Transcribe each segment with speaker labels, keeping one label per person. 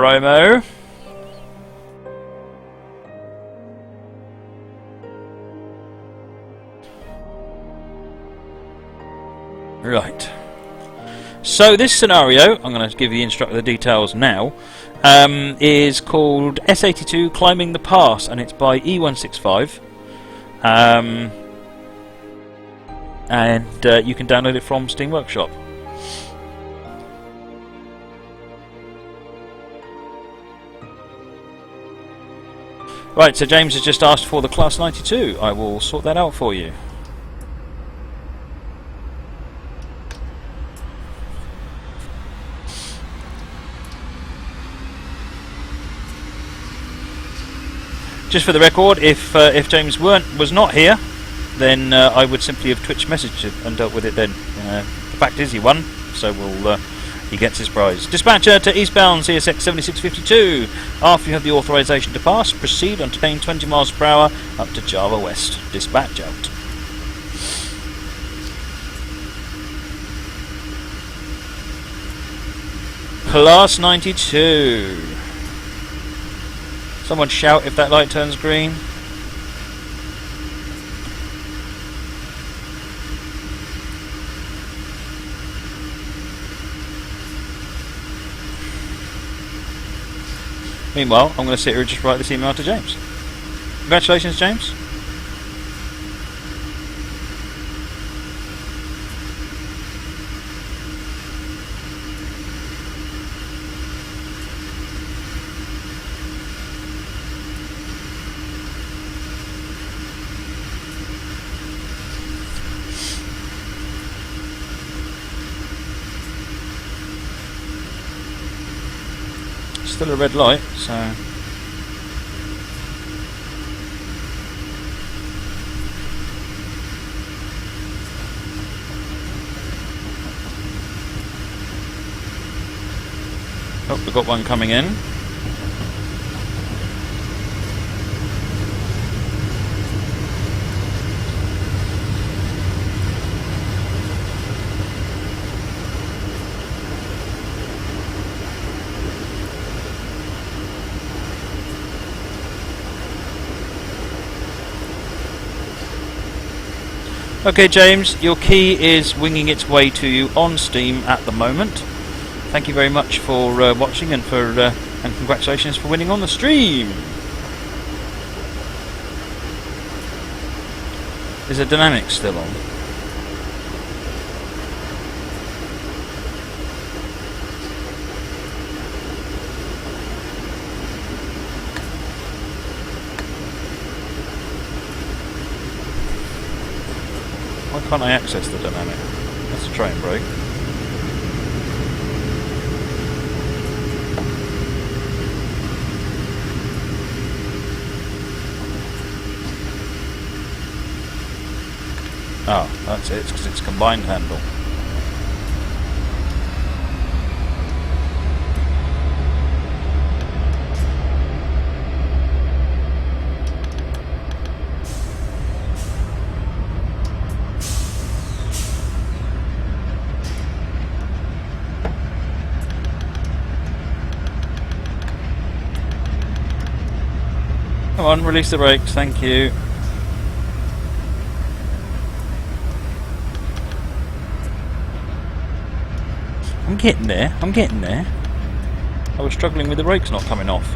Speaker 1: Promo. Right. So this scenario, I'm going to give the instructor the details now, is called S82 Climbing the Pass, and it's by E165. And you can download it from Steam Workshop. Right, so James has just asked for the Class 92. I will sort that out for you. Just for the record, if James was not here, then I would simply have Twitch messaged him and dealt with it then. The fact is he won, so he gets his prize. Dispatcher to eastbound CSX 7652. After you have the authorization to pass, proceed on train 20 miles per hour up to Java West. Dispatch out. Class 92. Someone shout if that light turns green. Meanwhile, I'm going to sit here and just write this email to James. Congratulations, James. Still a red light, so oh, we've got one coming in. Okay, James, your key is winging its way to you on Steam at the moment. Thank you very much for watching and and congratulations for winning on the stream. Is the dynamic still on? Why can't I access the dynamic? Let's try and break. Oh, that's it, it's because it's combined handle. Come on, release the brakes, thank you. I'm getting there, I'm getting there. I was struggling with the brakes not coming off.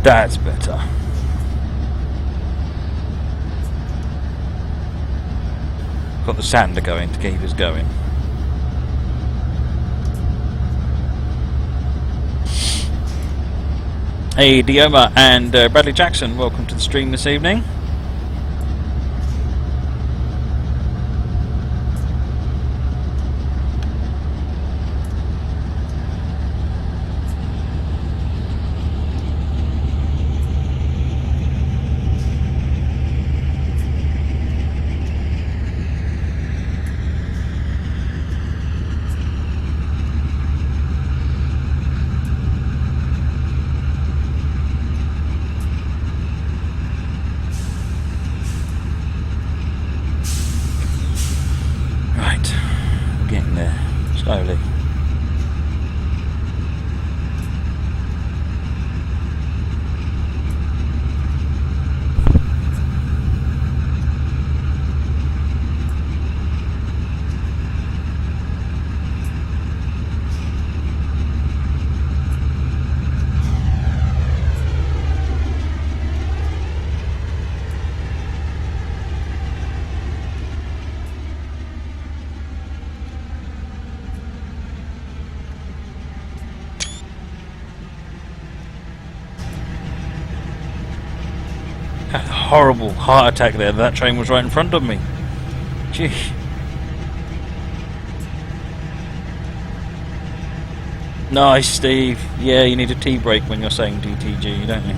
Speaker 1: That's better. Got the sander going to keep us going. Hey, Dioma and Bradley Jackson, welcome to the stream this evening. slowly. Had a horrible heart attack there. That train was right in front of me. Gee. Nice, Steve. Yeah, you need a tea break when you're saying DTG, don't you?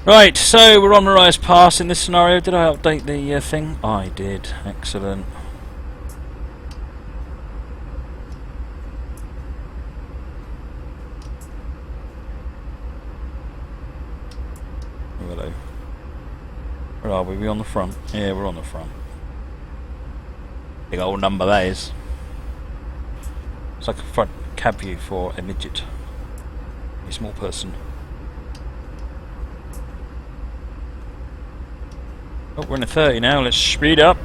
Speaker 1: Right, so we're on Mariah's Pass in this scenario. Did I update the thing? I did. Excellent. Oh, hello. Where are we? We on the front? Yeah, we're on the front. Big old number that is. It's like a front cab view for a midget. A small person. Oh, we're in a 30 now, let's speed up.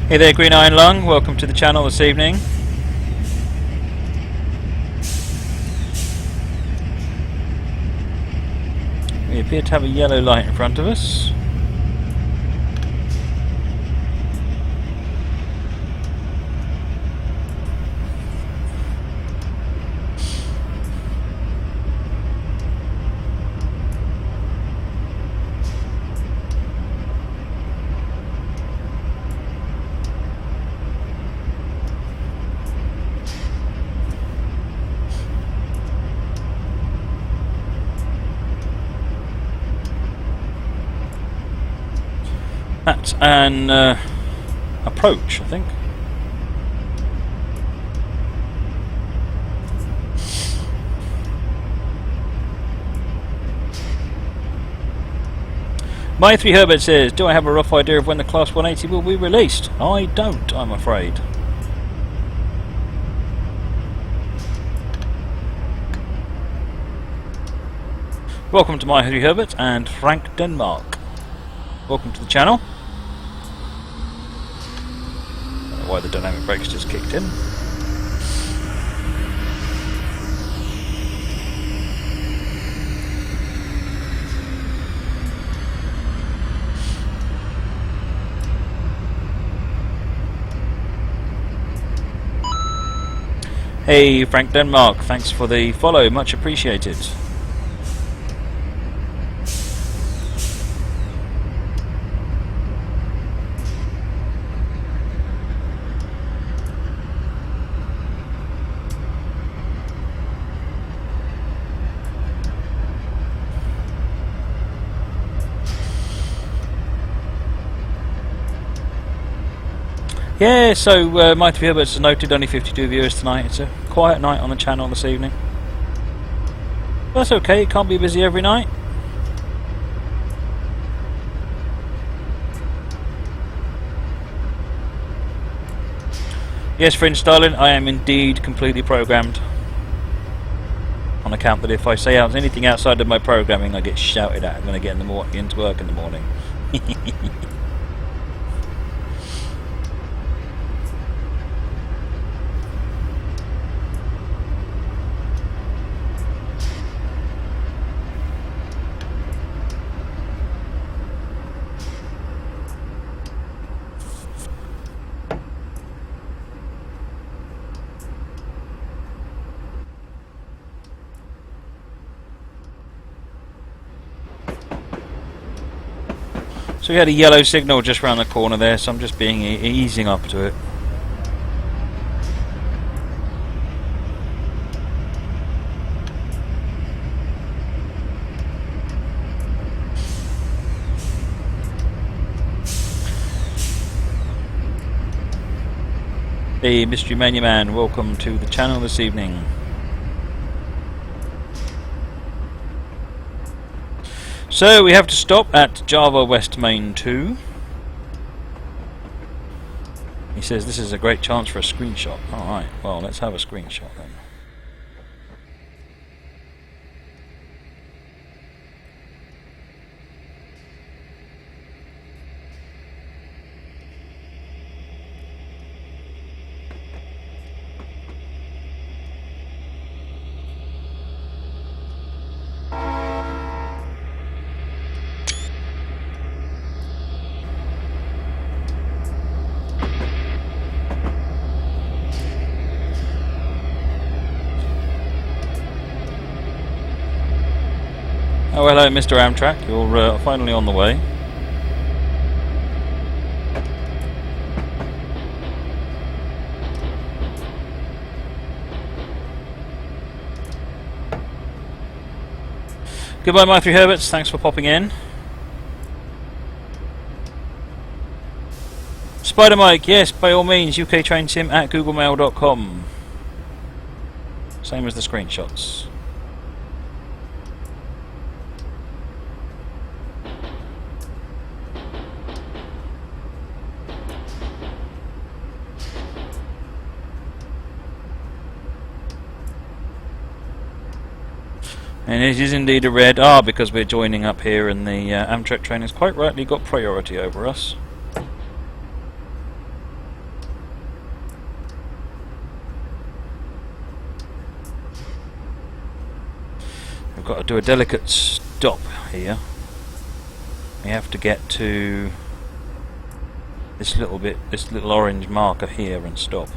Speaker 1: Hey there, Green Iron Lung, welcome to the channel this evening. We appear to have a yellow light in front of us. That's an approach, I think. My 3 Herbert says, do I have a rough idea of when the Class 180 will be released? I don't, I'm afraid. Welcome to My 3 Herbert and Frank Denmark. Welcome to the channel. I don't know why the dynamic brakes just kicked in. Hey Frank Denmark, thanks for the follow, much appreciated. Yeah, so my 3 Herberts has noted only 52 viewers tonight. It's a quiet night on the channel this evening. That's okay, it can't be busy every night. Yes, friend Starlin, I am indeed completely programmed. On account that if I say anything outside of my programming, I get shouted at when I get into work in the morning. So we had a yellow signal just round the corner there, so I'm just easing up to it. Hey, Mystery Mania Man, welcome to the channel this evening. So we have to stop at Java West Main 2. He says this is a great chance for a screenshot. Alright, well let's have a screenshot then. Oh, hello, Mr. Amtrak. You're finally on the way. Goodbye, my 3 Herberts. Thanks for popping in. Spider Mike, yes, by all means, UK Train Sim at googlemail.com. Same as the screenshots. And it is indeed a red. Because we're joining up here and the Amtrak train has quite rightly got priority over us. We've got to do a delicate stop here. We have to get to this little orange marker here and stop.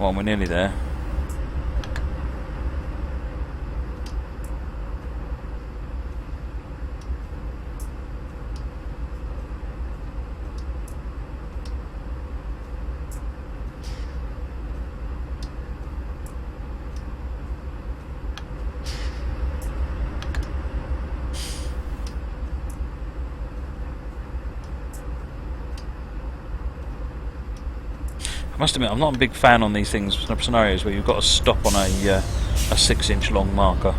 Speaker 1: Well, we're nearly there. I must admit, I'm not a big fan on these things, scenarios where you've got to stop on a 6-inch long marker.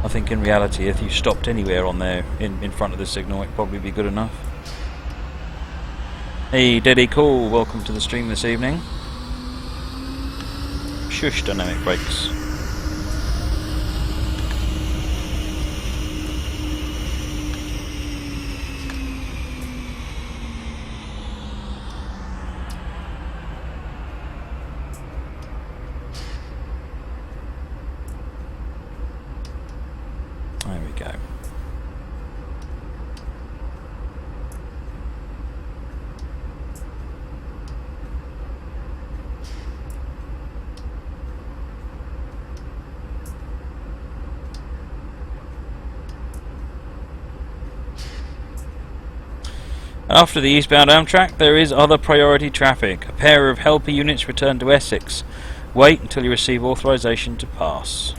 Speaker 1: I think in reality, if you stopped anywhere on there in front of the signal, it'd probably be good enough. Hey, Deddy Cool, welcome to the stream this evening. Shush, dynamic brakes. There we go. After the eastbound Amtrak, there is other priority traffic. A pair of helper units return to Essex. Wait until you receive authorization to pass.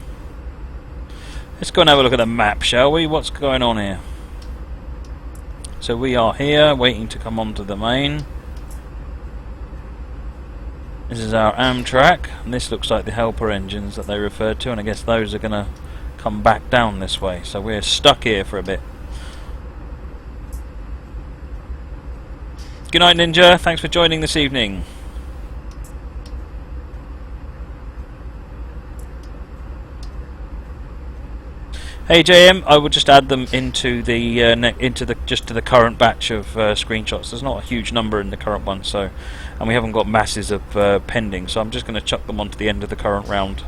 Speaker 1: Let's go and have a look at the map, shall we? What's going on here? So we are here, waiting to come onto the main. This is our Amtrak, and this looks like the helper engines that they referred to, and I guess those are going to come back down this way. So we're stuck here for a bit. Good night, Ninja. Thanks for joining this evening. Hey JM, I will just add them into the just to the current batch of screenshots. There's not a huge number in the current one, so, and we haven't got masses of pending, so I'm just going to chuck them onto the end of the current round.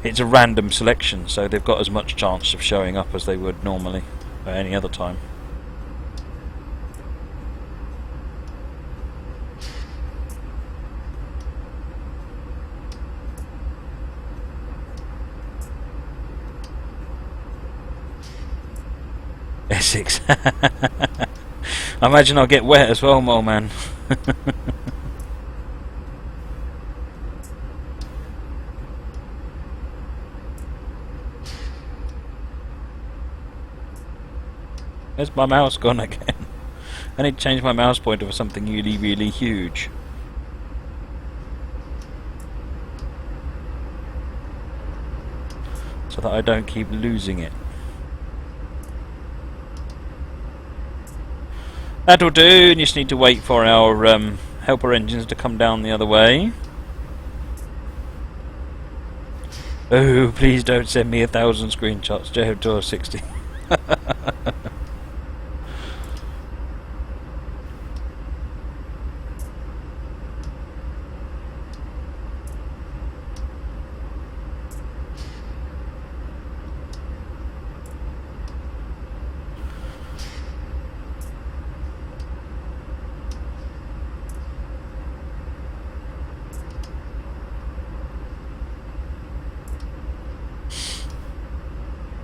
Speaker 1: It's a random selection, so they've got as much chance of showing up as they would normally at any other time. Essex. I imagine I'll get wet as well, Mole Man. Where's my mouse gone again? I need to change my mouse pointer for something really, really huge. So that I don't keep losing it. That'll do, and you just need to wait for our helper engines to come down the other way. Oh, please don't send me 1,000 screenshots, JHO60.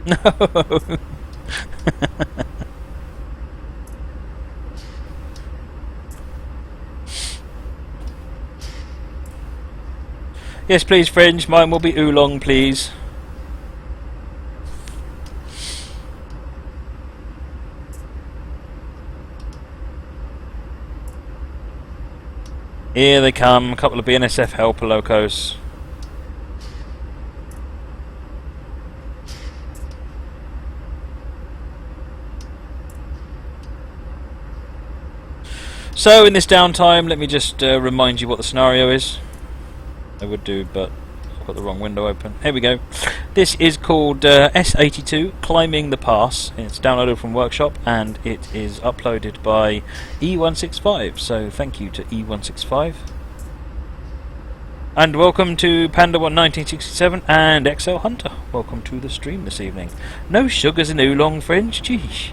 Speaker 1: No. Yes, please, Fringe. Mine will be oolong, please. Here they come, a couple of BNSF helper locos. So in this downtime, let me just remind you what the scenario is. I would do, but I've got the wrong window open. Here we go. This is called S82 Climbing the Pass. It's downloaded from Workshop and it is uploaded by E165. So thank you to E165. And welcome to Panda1 1967 and XL Hunter. Welcome to the stream this evening. No sugars in oolong, Fringe. Geesh.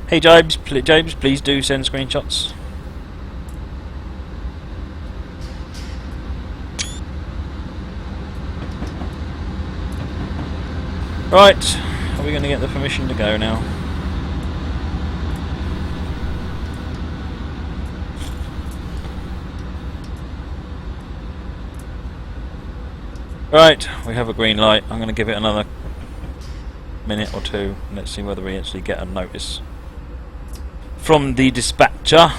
Speaker 1: Hey James, please do send screenshots. Right, are we going to get the permission to go now? Right, we have a green light. I'm going to give it another minute or two. Let's see whether we actually get a notice from the dispatcher.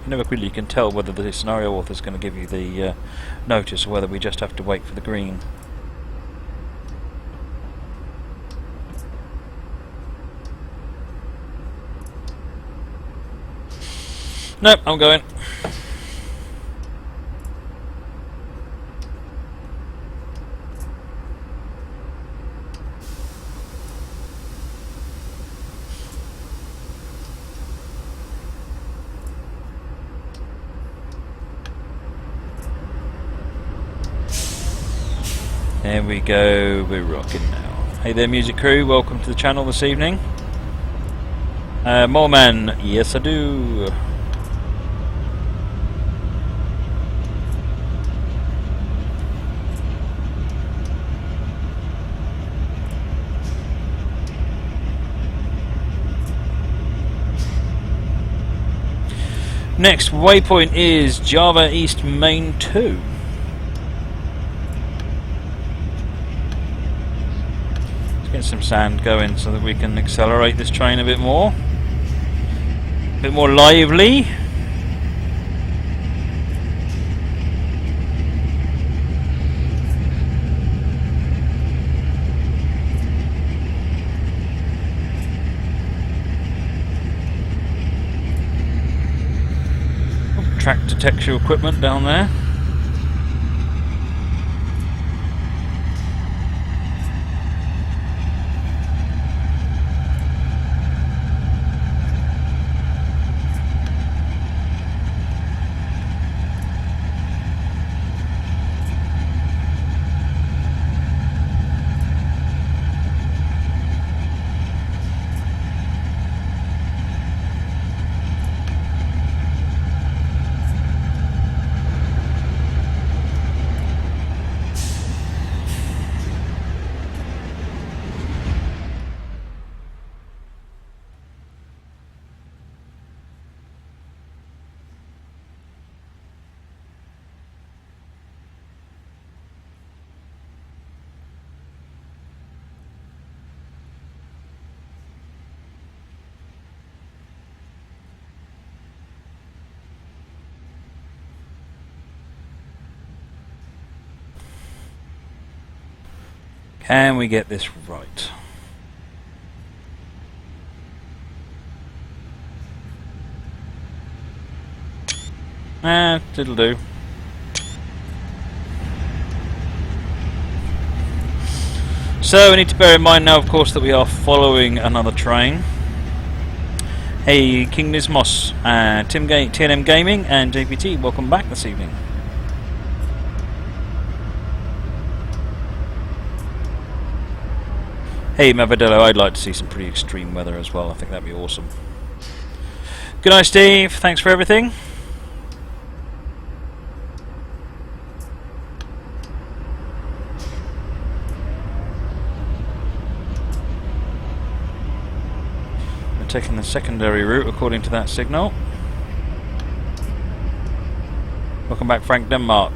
Speaker 1: You never really can tell whether the scenario author is going to give you the notice or whether we just have to wait for the green. Nope, I'm going. There we go, we're rocking now. Hey there music crew, welcome to the channel this evening. Moreman, yes I do. Next waypoint is Java East Main 2. Let's get some sand going so that we can accelerate this train a bit more. A bit more lively. Track detection equipment down there. Can we get this right? It'll do. So we need to bear in mind now, of course, that we are following another train. Hey, King Nismos, TNM Gaming and JPT, welcome back this evening. Hey Mavadello, I'd like to see some pretty extreme weather as well. I think that'd be awesome. Good night, Steve. Thanks for everything. We're taking the secondary route according to that signal. Welcome back, Frank Denmark.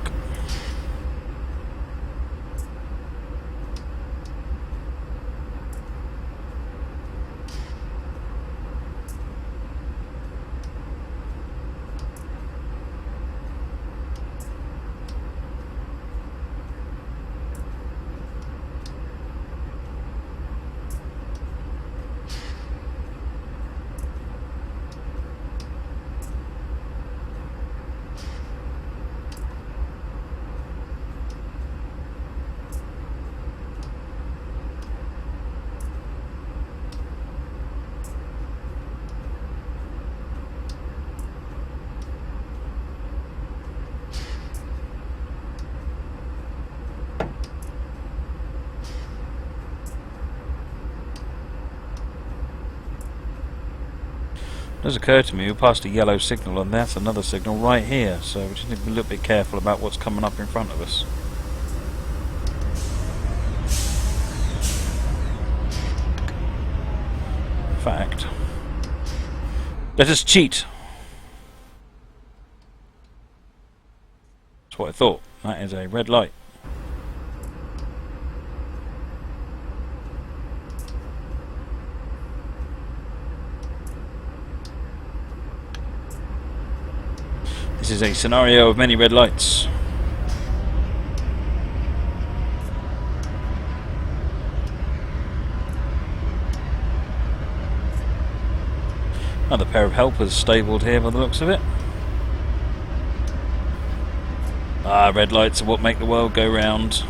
Speaker 1: It does occur to me, we passed a yellow signal and that's another signal right here, so we just need to be a little bit careful about what's coming up in front of us. In fact, let us cheat. That's what I thought. That is a red light. This is a scenario of many red lights. Another pair of helpers stabled here by the looks of it. Ah, red lights are what make the world go round.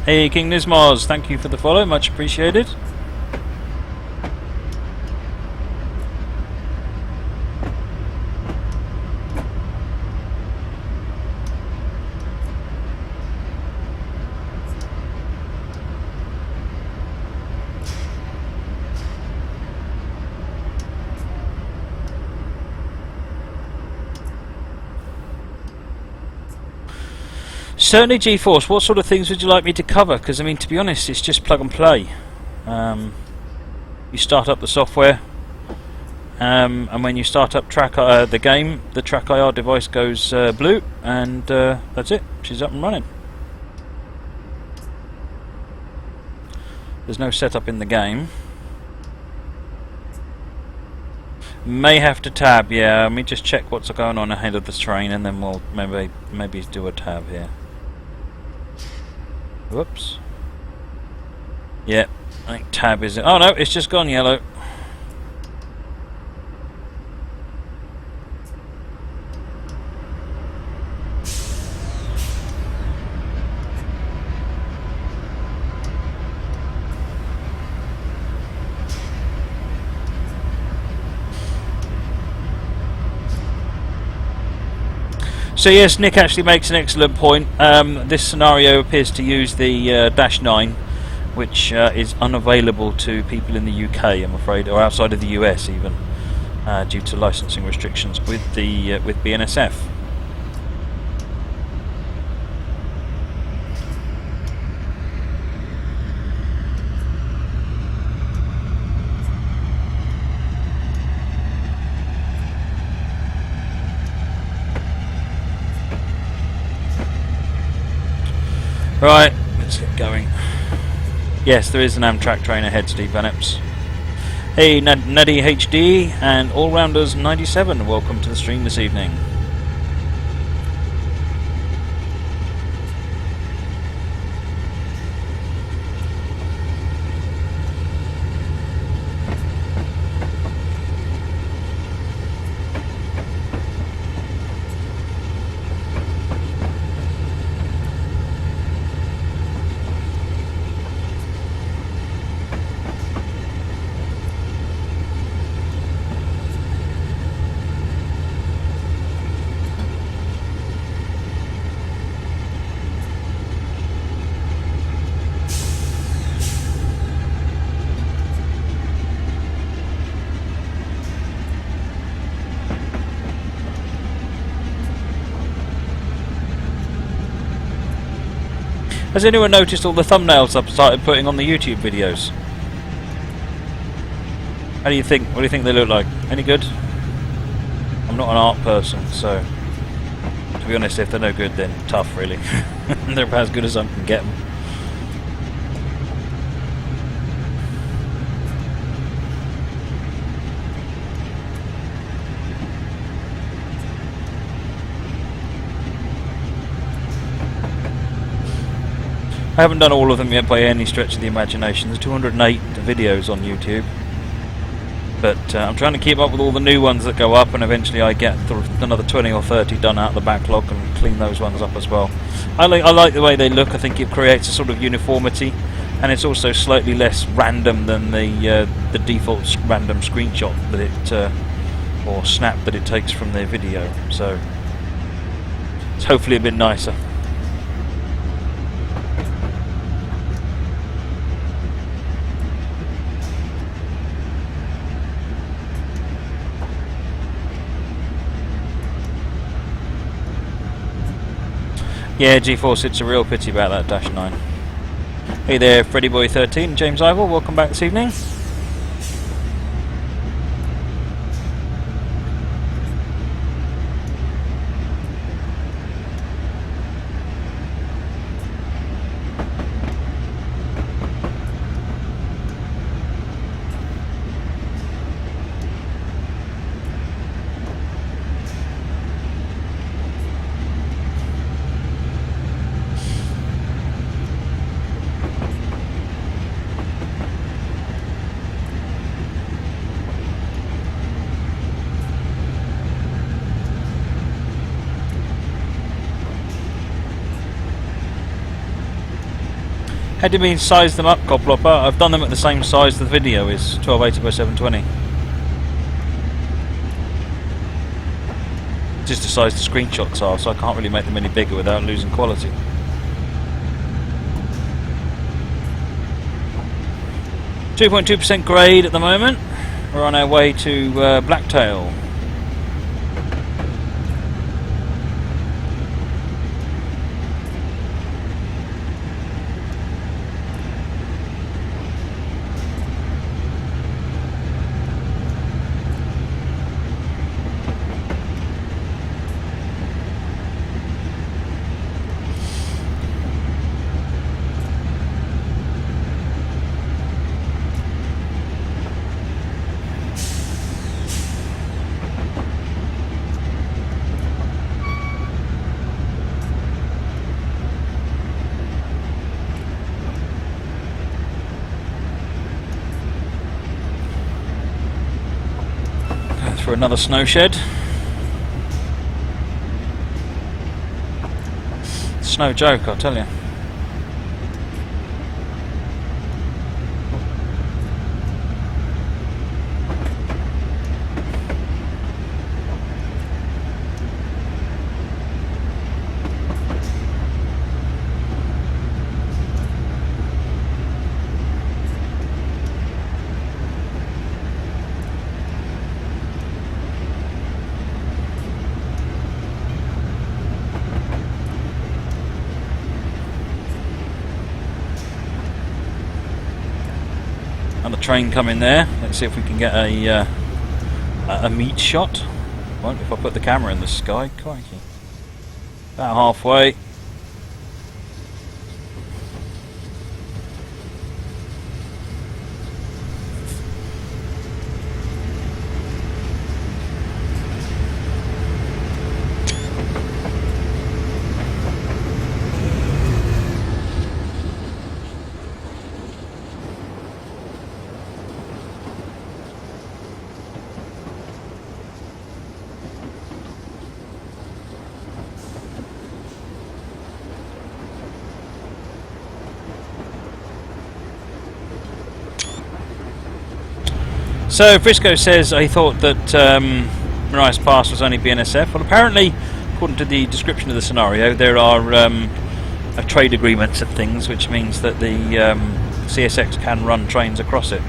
Speaker 1: Hey King Nismos, thank you for the follow, much appreciated. Certainly, G-Force. What sort of things would you like me to cover? Because I mean, to be honest, it's just plug and play. You start up the software, and when you start up the game, the Track IR device goes blue, and that's it. She's up and running. There's no setup in the game. May have to tab, yeah. Let me just check what's going on ahead of the train, and then we'll maybe do a tab here. Whoops. Yeah, I think tab is. Oh no, it's just gone yellow. So yes, Nick actually makes an excellent point. This scenario appears to use the Dash 9, which is unavailable to people in the UK, I'm afraid, or outside of the US even, due to licensing restrictions with the with BNSF. Right, let's get going. Yes, there is an Amtrak train ahead, Steve Van Epps. Hey, Nuddy HD and All-Rounders 97, welcome to the stream this evening. Has anyone noticed all the thumbnails I've started putting on the YouTube videos? How do you think? What do you think they look like? Any good? I'm not an art person, so to be honest, if they're no good, then tough, really. They're about as good as I can get them. I haven't done all of them yet by any stretch of the imagination. There's 208 videos on YouTube, but I'm trying to keep up with all the new ones that go up, and eventually I get another 20 or 30 done out of the backlog and clean those ones up as well. I like the way they look. I think it creates a sort of uniformity, and it's also slightly less random than the default random screenshot that it or snap that it takes from their video. So it's hopefully a bit nicer. Yeah, G-Force, it's a real pity about that Dash 9. Hey there, Freddy Boy 13, James Ivor, welcome back this evening. How do you mean size them up, Coplopper? I've done them at the same size the video is, 1280 by 720. Just the size the screenshots are, so I can't really make them any bigger without losing quality. .2% grade at the moment. We're on our way to Blacktail. for another snow shed. It's no joke, I'll tell you. And the train coming there. Let's see if we can get a meat shot. Won't if I put the camera in the sky. Crikey. About halfway. So Frisco says he thought that Mariah's Pass was only BNSF. Well, apparently, according to the description of the scenario, there are trade agreements and things, which means that the CSX can run trains across it.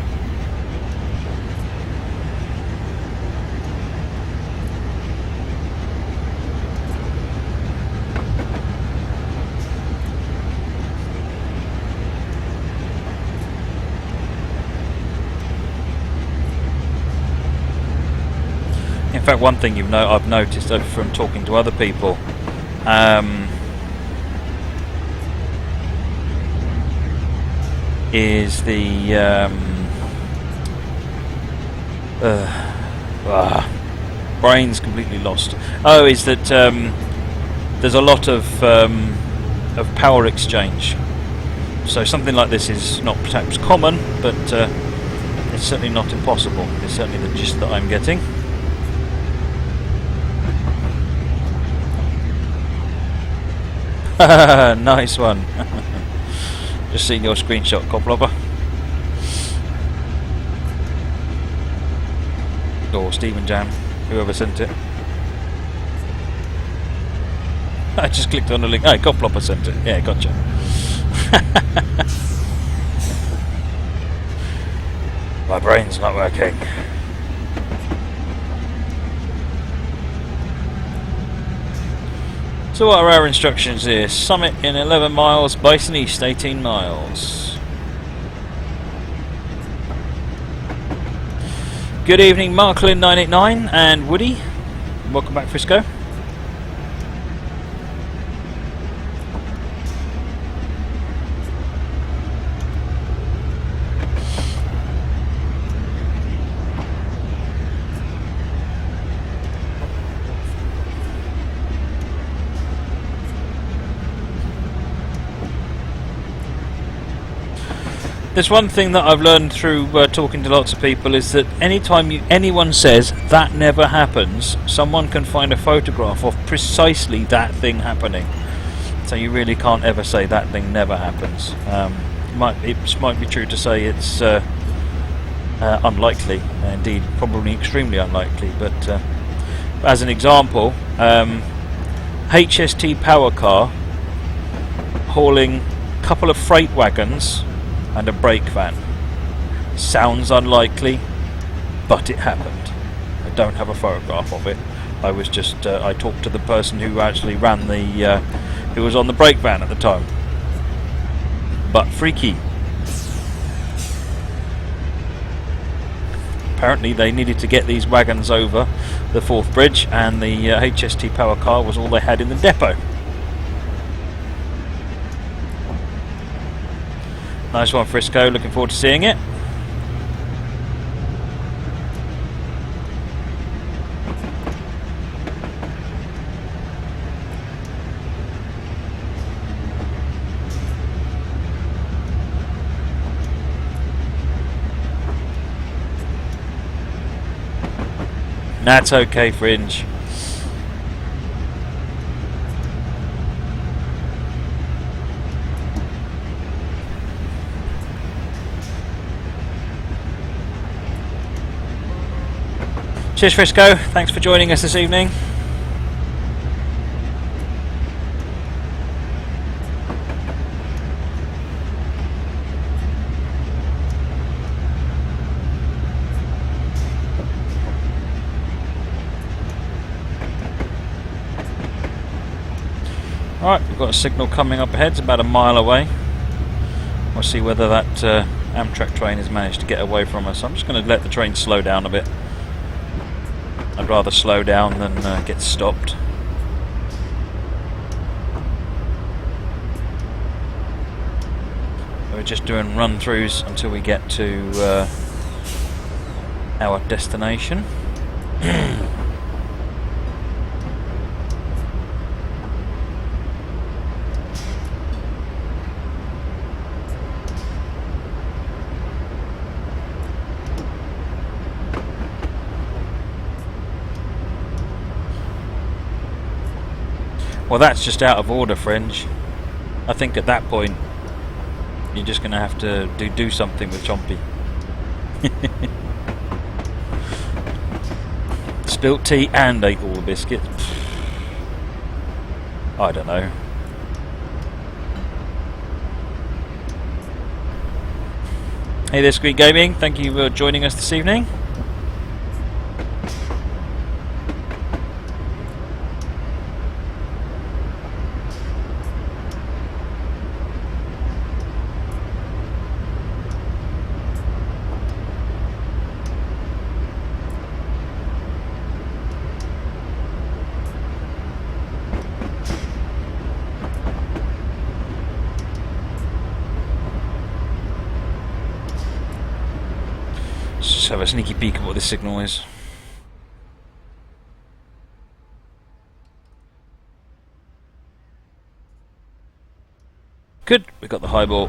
Speaker 1: In fact, one thing I've noticed from talking to other people, is the brain's completely lost. Oh, is that there's a lot of power exchange. So something like this is not perhaps common, but it's certainly not impossible. It's certainly the gist that I'm getting. Nice one. Just seen your screenshot, Coplopper. Or Stephen Jam, whoever sent it. I just clicked on the link. Oh, Coplopper sent it. Yeah, gotcha. My brain's not working. So what are our instructions here? Summit in 11 miles, Bison East 18 miles. Good evening, Marklin 989 and Woody. Welcome back, Frisco. There's one thing that I've learned through talking to lots of people is that anytime anyone says that never happens, someone can find a photograph of precisely that thing happening. So you really can't ever say that thing never happens. It might be true to say it's unlikely, indeed probably extremely unlikely, but as an example, HST power car hauling a couple of freight wagons and a brake van. Sounds unlikely, but it happened. I don't have a photograph of it. I was just I talked to the person who actually ran the who was on the brake van at the time. But freaky. Apparently they needed to get these wagons over the Forth Bridge, and the HST power car was all they had in the depot. Nice one, Frisco. Looking forward to seeing it. That's okay, Fringe. Cheers, Frisco. Thanks for joining us this evening. Right, we've got a signal coming up ahead. It's about a mile away. We'll see whether that Amtrak train has managed to get away from us. I'm just going to let the train slow down a bit. I'd rather slow down than get stopped. We're just doing run-throughs until we get to our destination. Well, that's just out of order, Fringe. I think at that point, you're just going to have to do something with Chompy. Spilt tea and ate all the biscuits. I don't know. Hey there, Squeak Gaming. Thank you for joining us this evening. Have a sneaky peek at what this signal is. Good, we got the highball.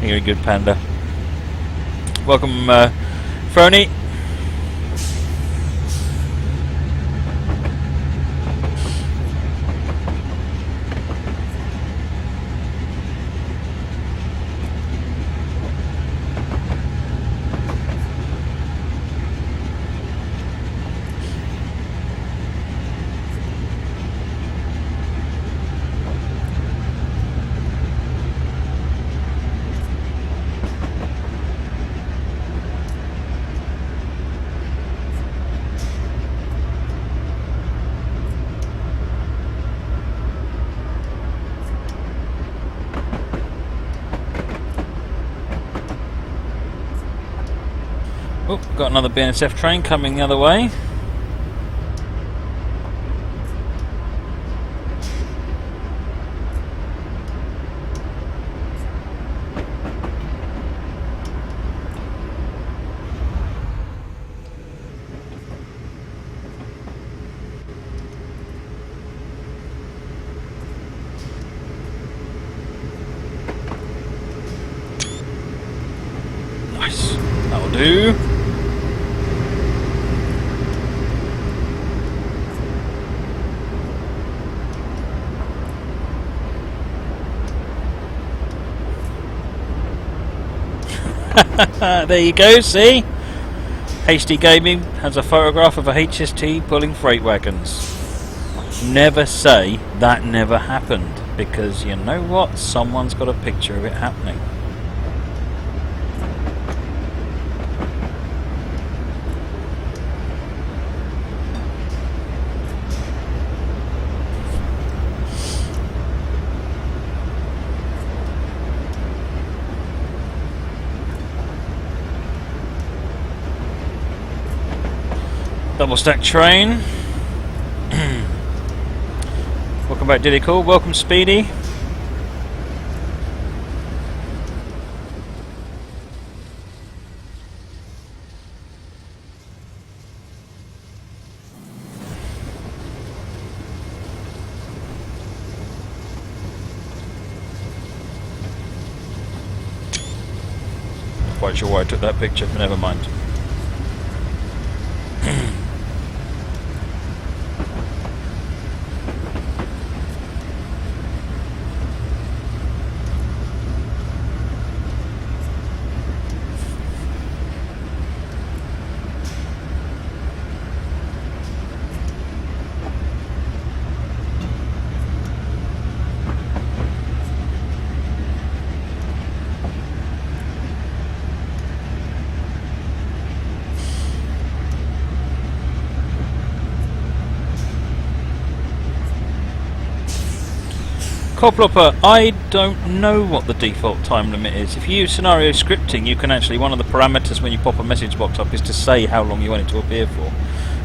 Speaker 1: You're a good panda. Welcome, Frony. Oh, got another BNSF train coming the other way. do. There you go, see? HD Gaming has a photograph of a HST pulling freight wagons. Never say that never happened, because you know what? Someone's got a picture of it happening. Double stack train. Welcome back, Diddy Cool. Welcome, Speedy. Quite sure why I took that picture, but never mind. Coplopper, I don't know what the default time limit is. If you use scenario scripting, you can actually, one of the parameters when you pop a message box up is to say how long you want it to appear for.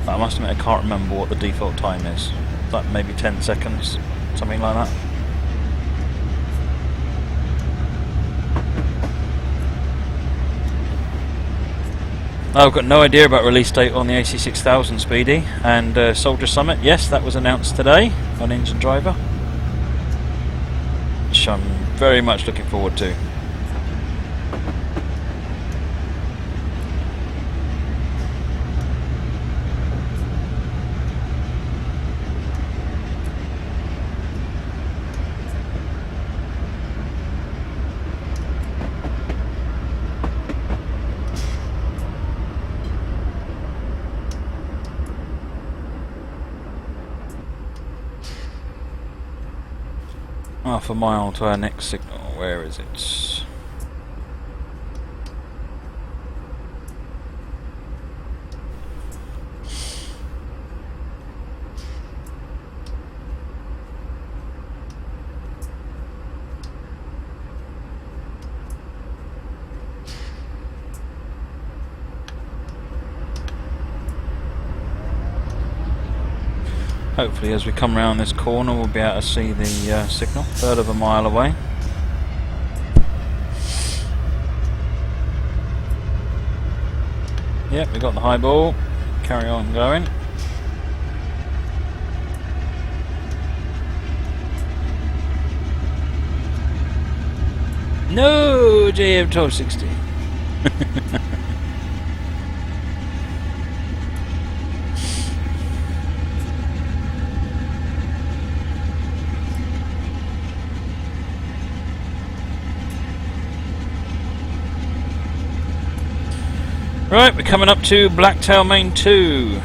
Speaker 1: But I must admit I can't remember what the default time is. Like maybe 10 seconds, something like that. I've got no idea about release date on the AC6000 Speedy. And Soldier Summit, yes, that was announced today on Engine Driver. Which I'm very much looking forward to. Half a mile to our next signal. Where is it? Hopefully as we come round this corner we'll be able to see the signal, third of a mile away. Yep, we got the high ball, carry on going. No, JM 1260. Right, we're coming up to Blacktail Main 2.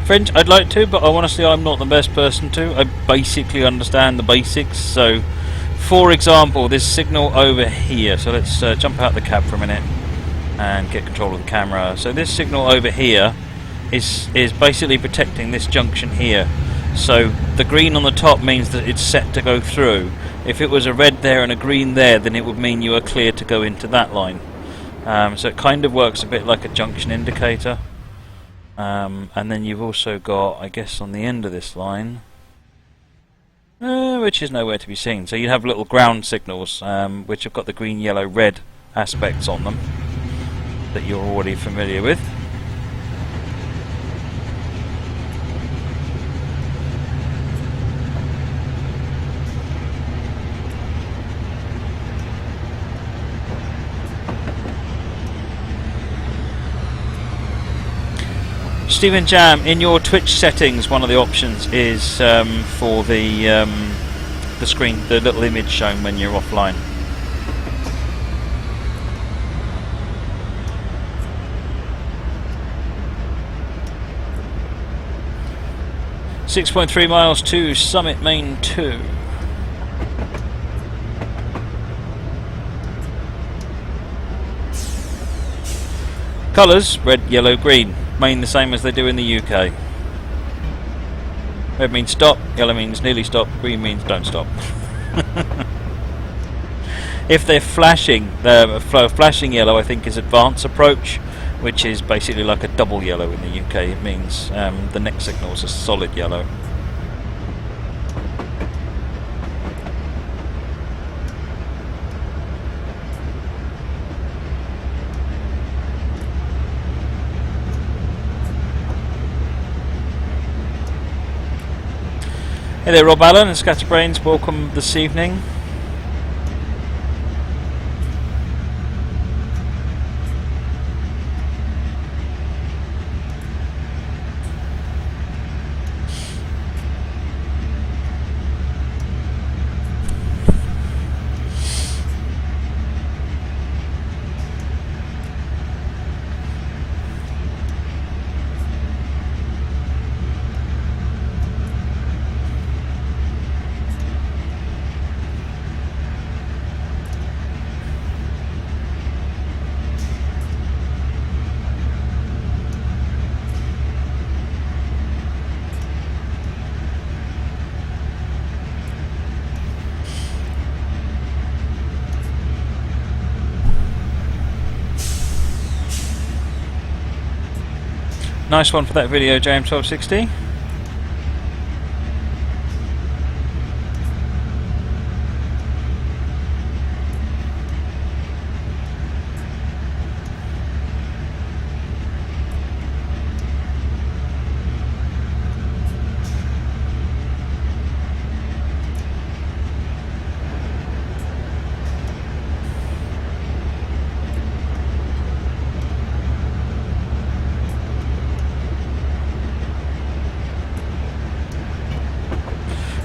Speaker 1: French, I'd like to, but honestly I'm not the best person to. I basically understand the basics. So, for example, this signal over here. So let's jump out the cab for a minute and get control of the camera. So this signal over here is basically protecting this junction here. So the green on the top means that it's set to go through. If it was a red there and a green there, then it would mean you are clear to go into that line. So it kind of works a bit like a junction indicator. And then you've also got, I guess, on the end of this line, which is nowhere to be seen. So you have little ground signals, which have got the green, yellow, red aspects on them that you're already familiar with. Stephen Jam, in your Twitch settings, one of the options is for the screen, the little image shown when you're offline. .3 miles to Summit Main 2. Colours, red, yellow, green. Remain the same as they do in the UK. Red means stop, yellow means nearly stop, green means don't stop. If they're flashing, flashing yellow I think is advance approach, which is basically like a double yellow in the UK. It means the next signal is a solid yellow. Hey there, Rob Allen and Scatterbrains, welcome this evening. Nice one for that video, James 1260.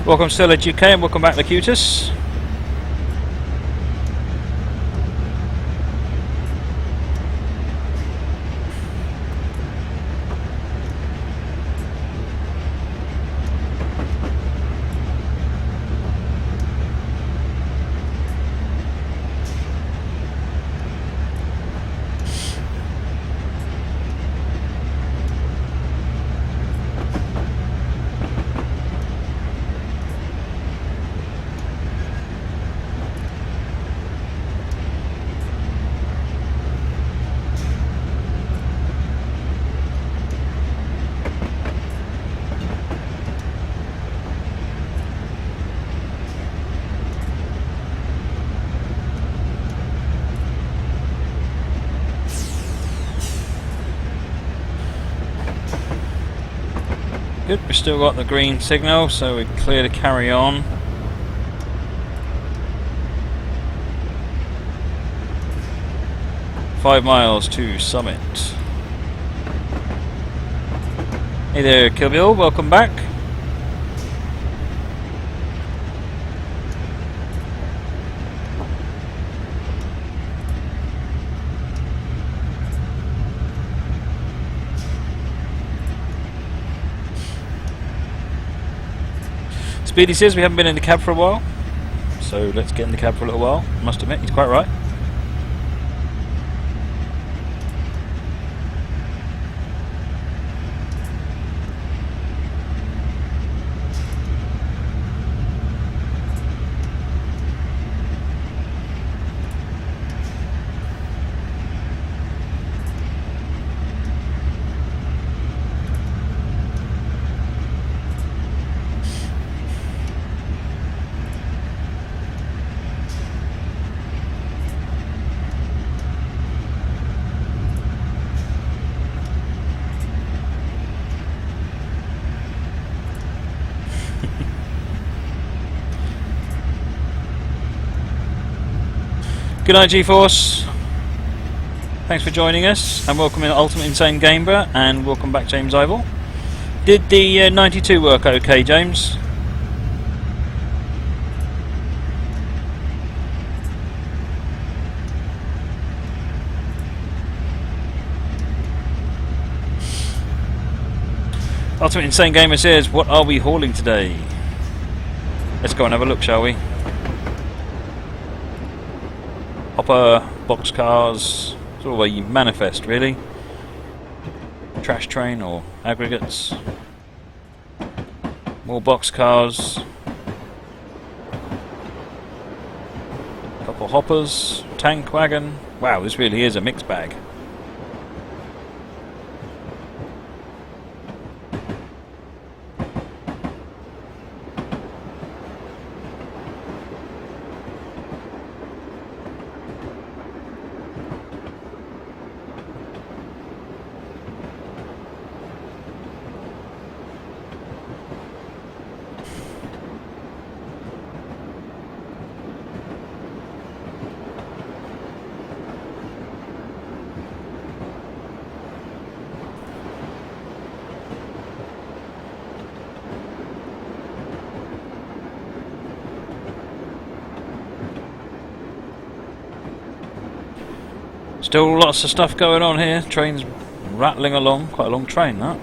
Speaker 1: Welcome still at UK and welcome back Locutus. Good, we've still got the green signal, so we're clear to carry on. .5 miles to Summit. Hey there, Kill Bill, welcome back. Speedy says we haven't been in the cab for a while, so let's get in the cab for a little while. I must admit, he's quite right. Good night, G-Force. Thanks for joining us, and welcome in Ultimate Insane Gamer, and welcome back, James Ivor. Did the 92 work okay, James? Ultimate Insane Gamer says, what are we hauling today? Let's go and have a look, shall we? Hopper, boxcars, sort of a manifest, really. Trash train or aggregates. More boxcars. Couple hoppers, tank wagon. Wow, this really is a mixed bag. Still lots of stuff going on here. Train's rattling along. Quite a long train, that.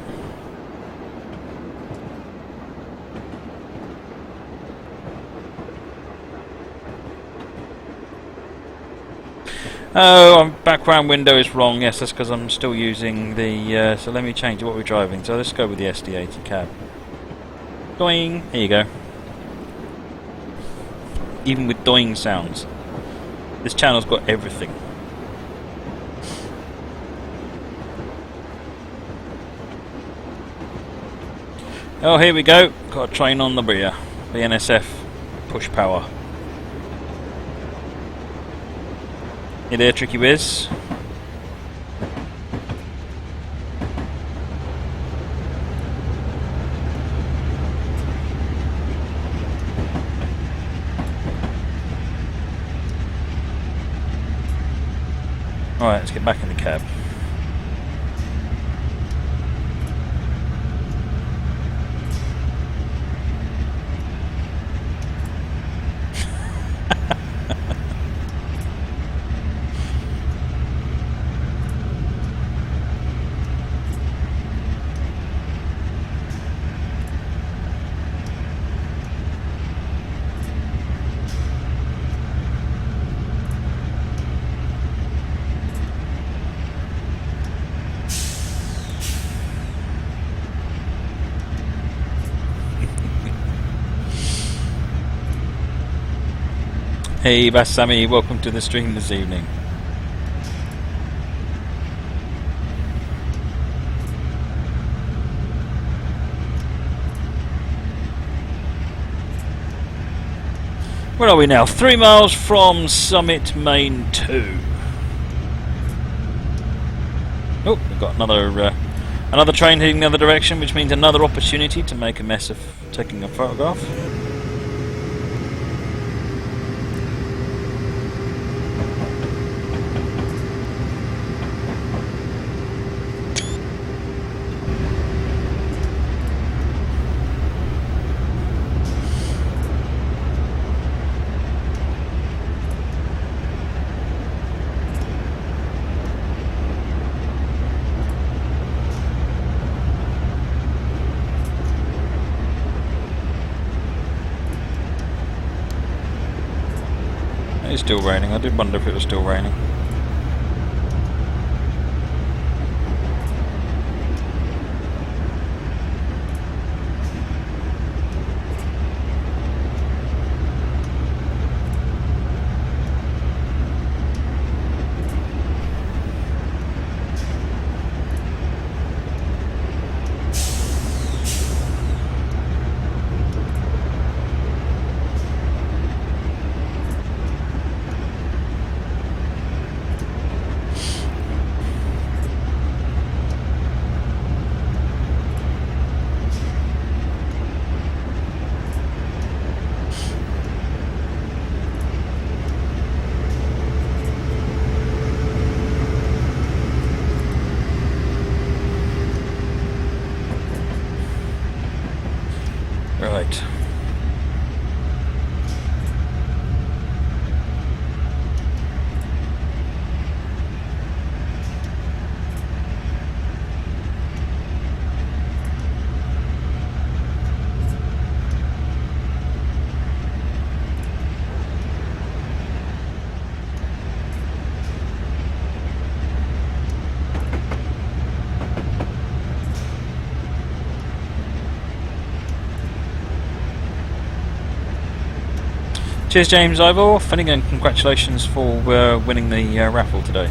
Speaker 1: Oh, background window is wrong. Yes, that's because I'm still using the... so let me change what we're driving. So let's go with the SD80 cab. Doing. Here you go. Even with doing sounds. This channel's got everything. Oh, here we go. Got a train on the rear. BNSF push power. You there, Tricky Wiz? Alright, let's get back in the cab. Hey Bassami, welcome to the stream this evening. Where are we now? 3 miles from Summit Main 2. Oh, we've got another train heading the other direction, which means another opportunity to make a mess of taking a photograph. is still raining. I did wonder if it was still raining. Right. Cheers, James Ivor. Finnegan, congratulations for winning the raffle today.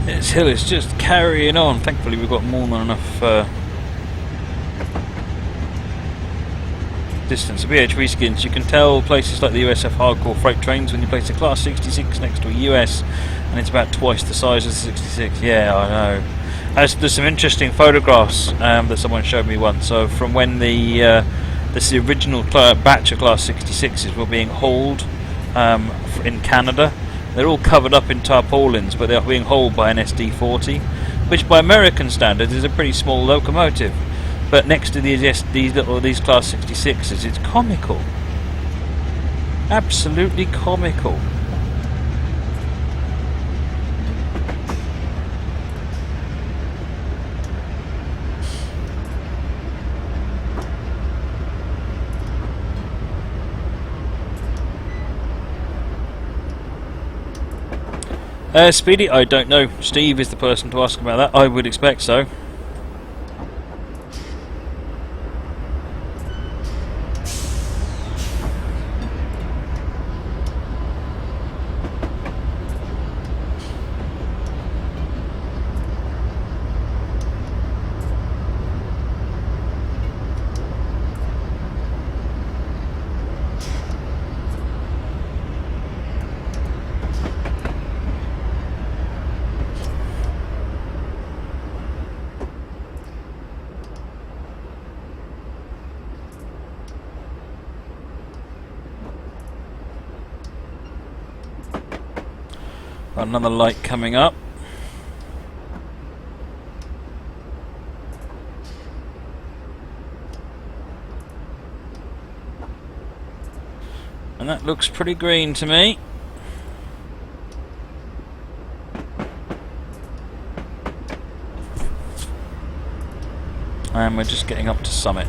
Speaker 1: This hill is just carrying on. Thankfully we've got more than enough distance. The BHV skins, you can tell places like the USF hardcore freight trains when you place a Class 66 next to a US and it's about twice the size of the 66. Yeah, I know. There's some interesting photographs that someone showed me once. So from when the original batch of Class 66s were being hauled in Canada. They're all covered up in tarpaulins, but they're being hauled by an SD40, which by American standards is a pretty small locomotive. But next to these Class 66s, it's comical. Absolutely comical. Speedy, I don't know. Steve is the person to ask about that. I would expect so. Another light coming up. And that looks pretty green to me. And we're just getting up to summit.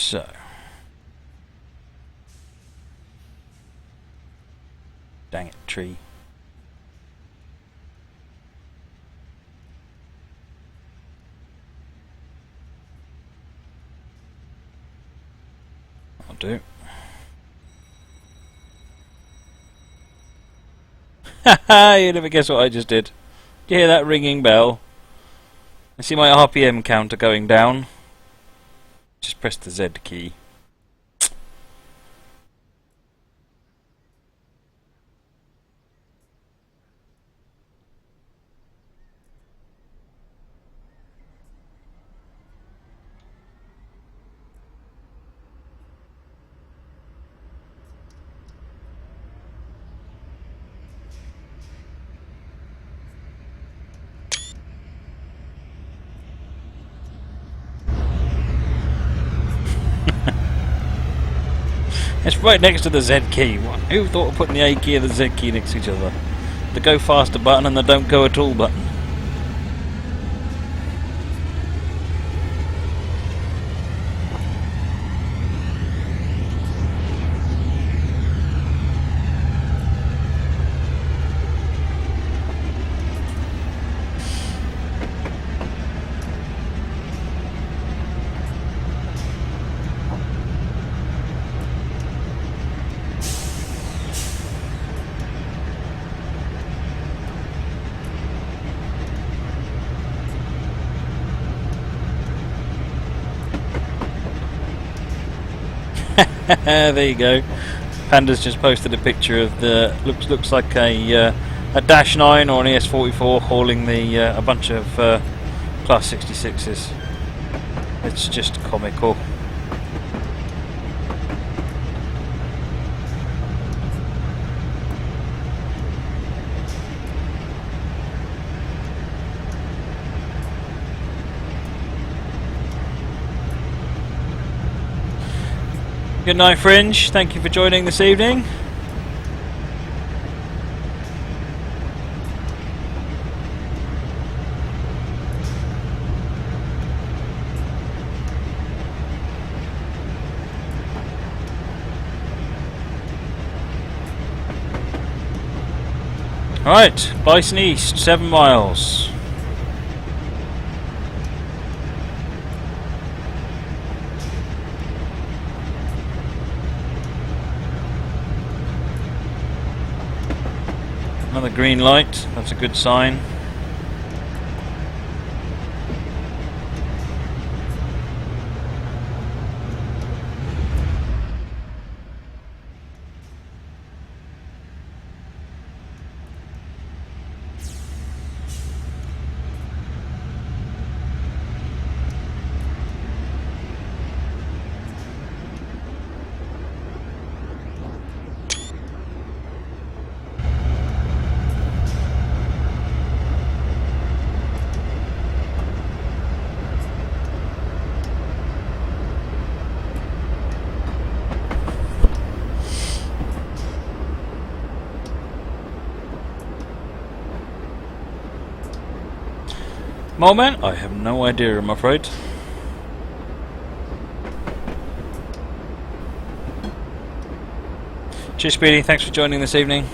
Speaker 1: So. Dang it, tree. I'll do. Haha, you never guess what I just did. Do you hear that ringing bell? I see my RPM counter going down. Just press the Z key. It's right next to the Z key. Who thought of putting the A key and the Z key next to each other? The go faster button and the don't go at all button. There you go. Panda's just posted a picture of the looks like a Dash 9 or an ES44 hauling the a bunch of Class 66s. It's just comical. Good night, Fringe. Thank you for joining this evening. Right, Bison East, 7 miles. Another green light, that's a good sign. Moment? I have no idea, I'm afraid. Cheers, Speedy. Thanks for joining this evening.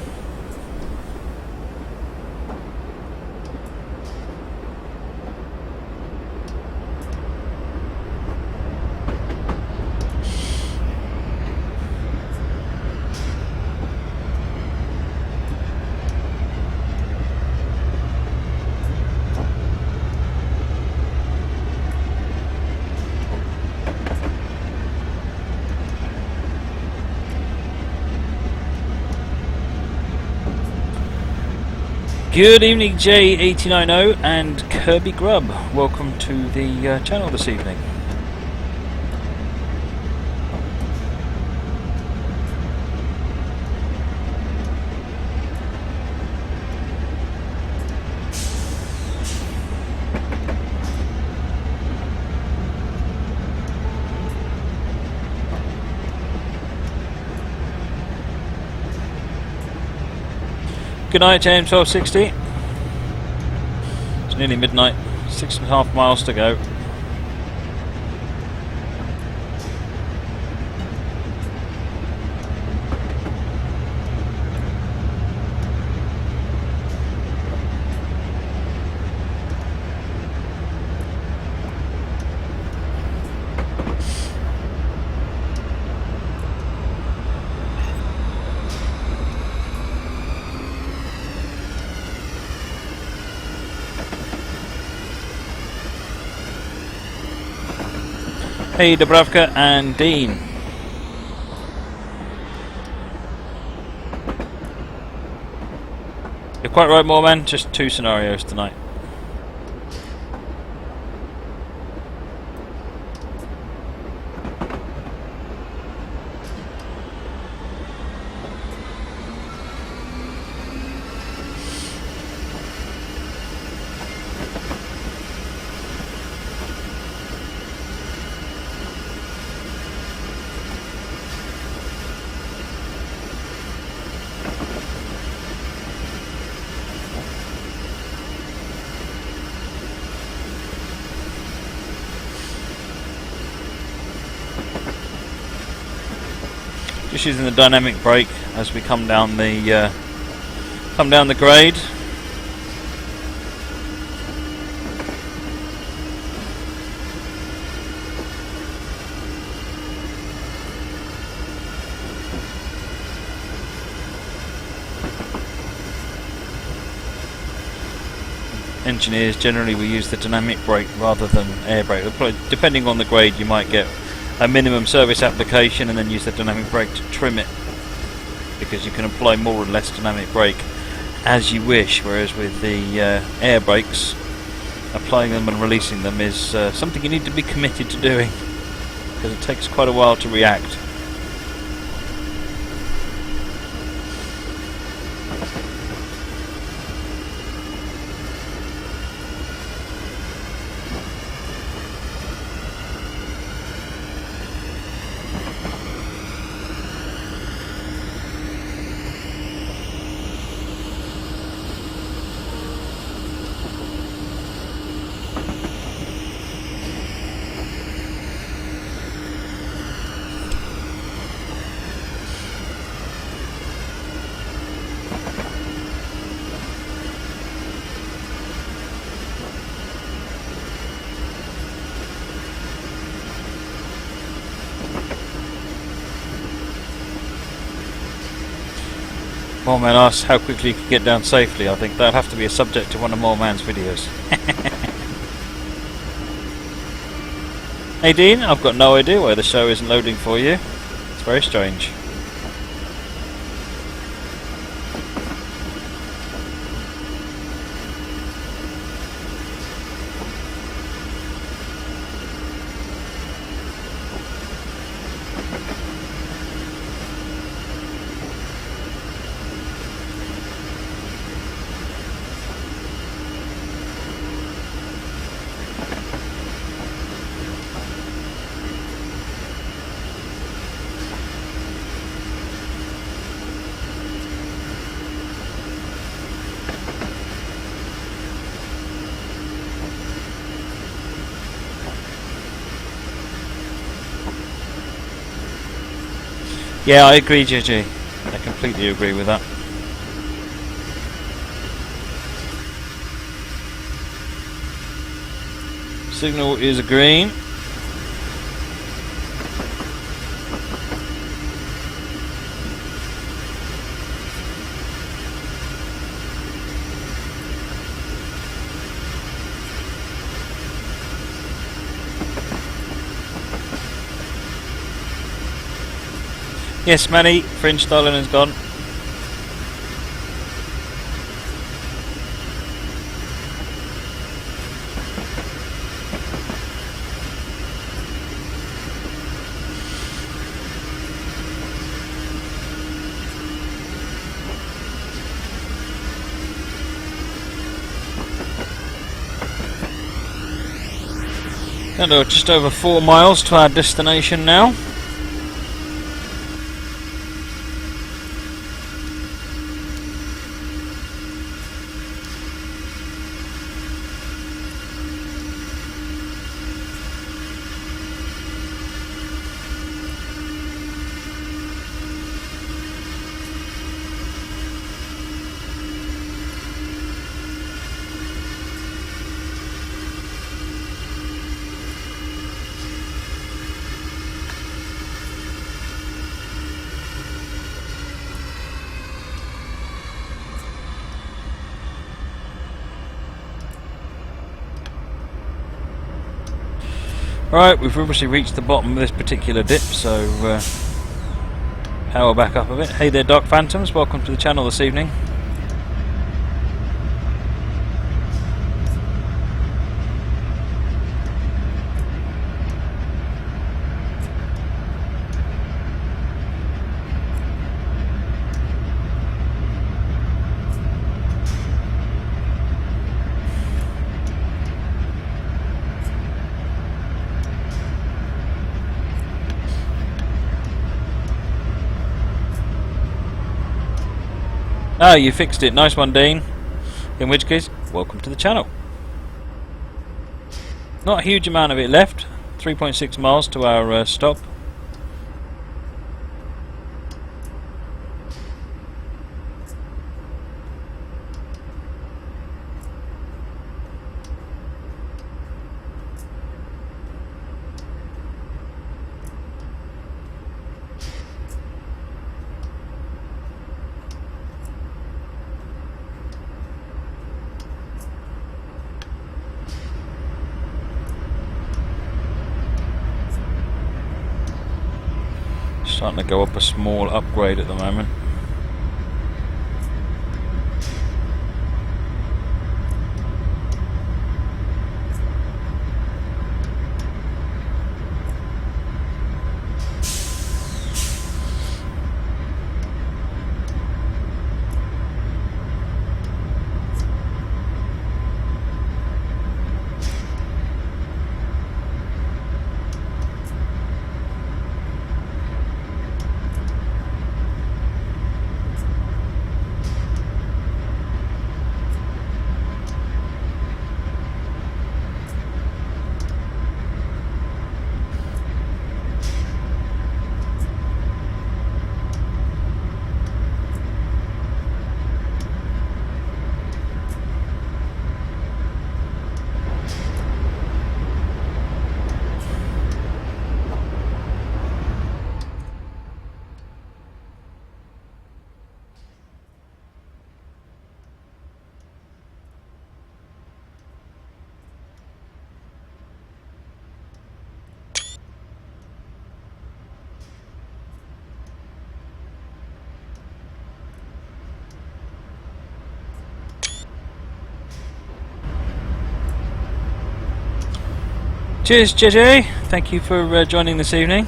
Speaker 1: Good evening, J890 and Kirby Grubb. Welcome to the channel this evening. Good night, James 1260. It's nearly midnight, 6.5 miles to go. Hey, Dubravka and Dean. You're quite right, Moorman. Just 2 scenarios tonight. Just using the dynamic brake as we come down the grade. Engineers generally will use the dynamic brake rather than air brake. Depending on the grade, you might get a minimum service application and then use the dynamic brake to trim it, because you can apply more or less dynamic brake as you wish, whereas with the air brakes, applying them and releasing them is something you need to be committed to doing, because it takes quite a while to react. Moorman asks how quickly you can get down safely. I think that'll have to be a subject to one of Moorman's videos. Hey Dean, I've got no idea why the show isn't loading for you. It's very strange. Yeah, I agree, JJ. I completely agree with that. Signal is green. Yes, Manny, Fringe Styling has gone. And we're just over 4 miles to our destination now. Right, we've obviously reached the bottom of this particular dip, so power back up a bit. Hey there, Dark Phantoms, welcome to the channel this evening. Ah, you fixed it. Nice one, Dean. In which case, welcome to the channel. Not a huge amount of it left. 3.6 miles to our stop. Starting to go up a small upgrade at the moment. Cheers, JJ. Thank you for joining this evening.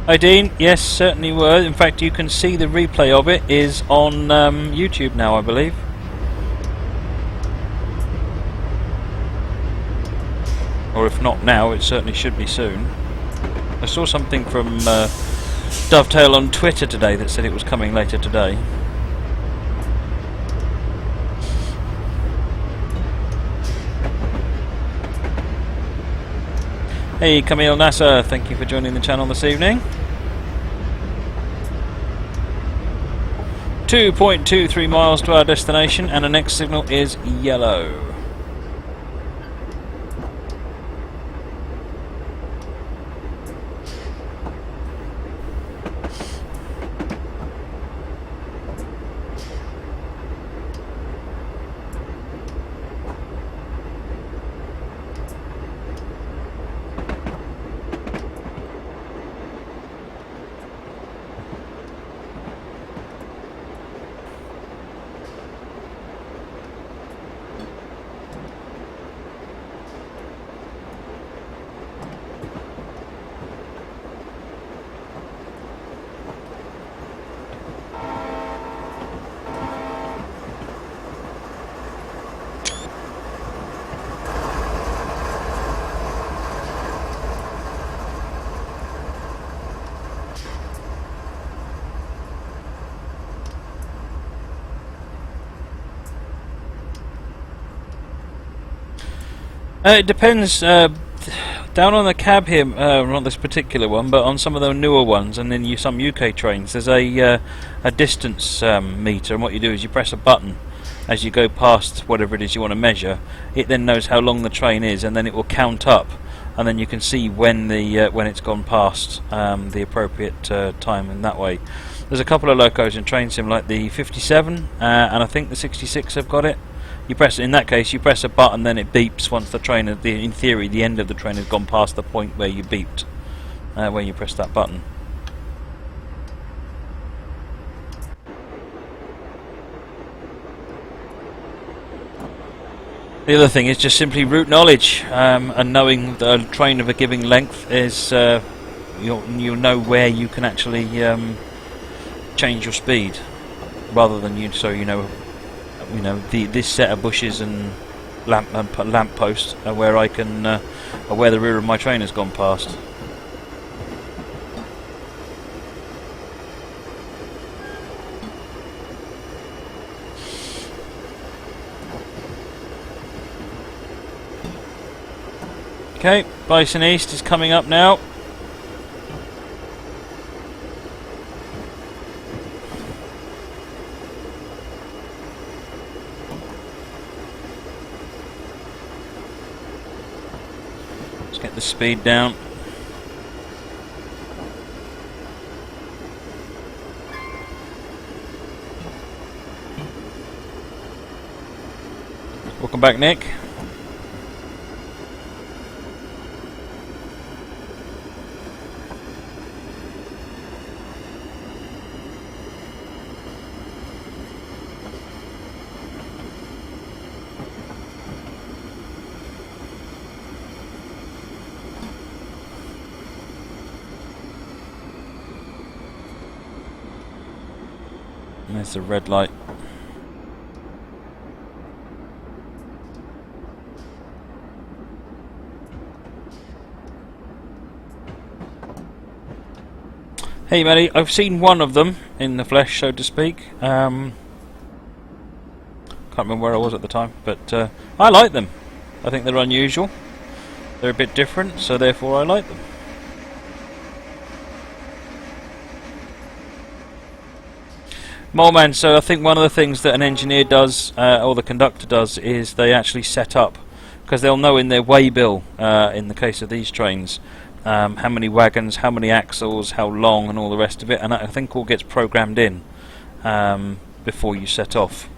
Speaker 1: Hi, Dean. Yes, certainly were. In fact, you can see the replay of it is on YouTube now, I believe. Or if not now, it certainly should be soon. I saw something from Dovetail on Twitter today that said it was coming later today. Hey Camille Nasser, thank you for joining the channel this evening. 2.23 miles to our destination and the next signal is yellow. It depends. Down on the cab here, not this particular one, but on some of the newer ones, and then some UK trains, there's a distance meter, and what you do is you press a button as you go past whatever it is you want to measure. It then knows how long the train is, and then it will count up, and then you can see when it's gone past the appropriate time in that way. There's a couple of locos in train sim like the 57 and I think the 66 have got it. You press, in that case, you press a button, then it beeps once the train, in theory, the end of the train has gone past the point where you beeped, where you press that button. The other thing is just simply route knowledge, and knowing the train of a given length is you'll know where you can actually change your speed, rather than this set of bushes and lamp posts are where I can where the rear of my train has gone past. Okay, Bison East is coming up now. Let's get the speed down. Welcome back, Nick. There's the red light. Hey Matty, I've seen one of them in the flesh, so to speak. Can't remember where I was at the time, but I like them. I think they're unusual. They're a bit different, so therefore I like them. Moleman, so I think one of the things that an engineer does, or the conductor does, is they actually set up, because they'll know in their waybill, in the case of these trains, how many wagons, how many axles, how long, and all the rest of it, and I think all gets programmed in before you set off.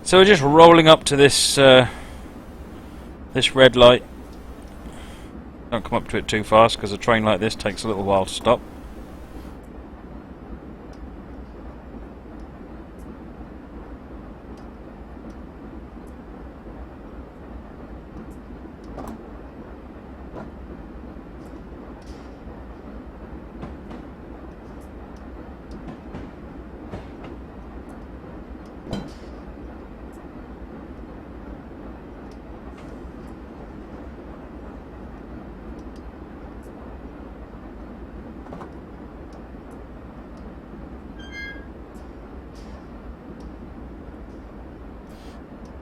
Speaker 1: So we're just rolling up to this this red light. Don't come up to it too fast, because a train like this takes a little while to stop.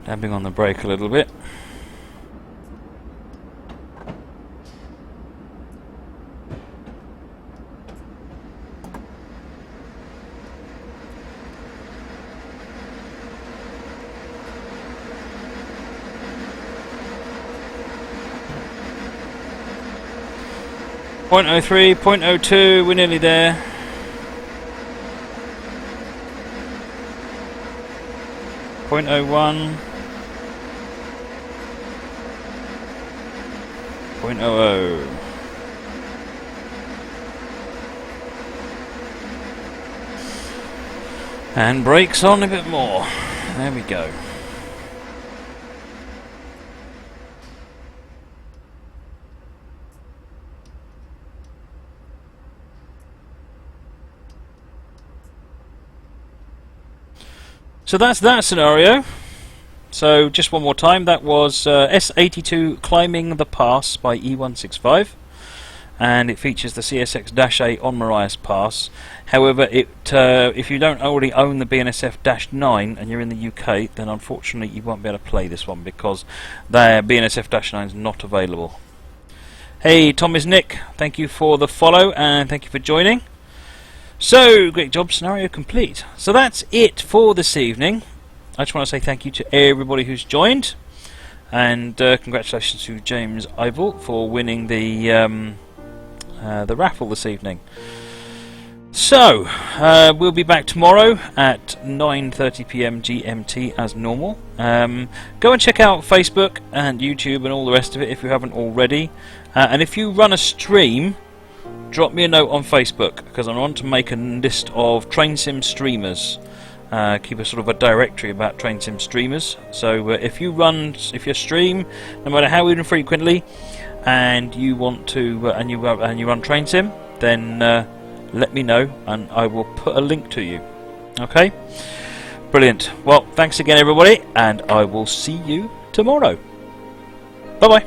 Speaker 1: Dabbing on the brake a little bit. .03, .02, we're nearly there. .01. .00. And brakes on a bit more. There we go. So that's that scenario. So just one more time, that was S82 Climbing the Pass by E165. and it features the CSX-A on Mariah's Pass. However, if you don't already own the BNSF-9 and you're in the UK, then unfortunately you won't be able to play this one because the BNSF-9 is not available. Hey, Tom is Nick. Thank you for the follow and thank you for joining. So, great job, scenario complete. So that's it for this evening. I just want to say thank you to everybody who's joined, and congratulations to James Ivell for winning the raffle this evening. So, we'll be back tomorrow at 9:30 PM GMT as normal. Go and check out Facebook and YouTube and all the rest of it if you haven't already. And if you run a stream, drop me a note on Facebook, because I want to make a list of train sim streamers. Keep a sort of a directory about train sim streamers. So if you stream, no matter how infrequently, and you want to and you run train sim, then let me know and I will put a link to you. Okay, brilliant. Well, thanks again, everybody, and I will see you tomorrow. Bye bye.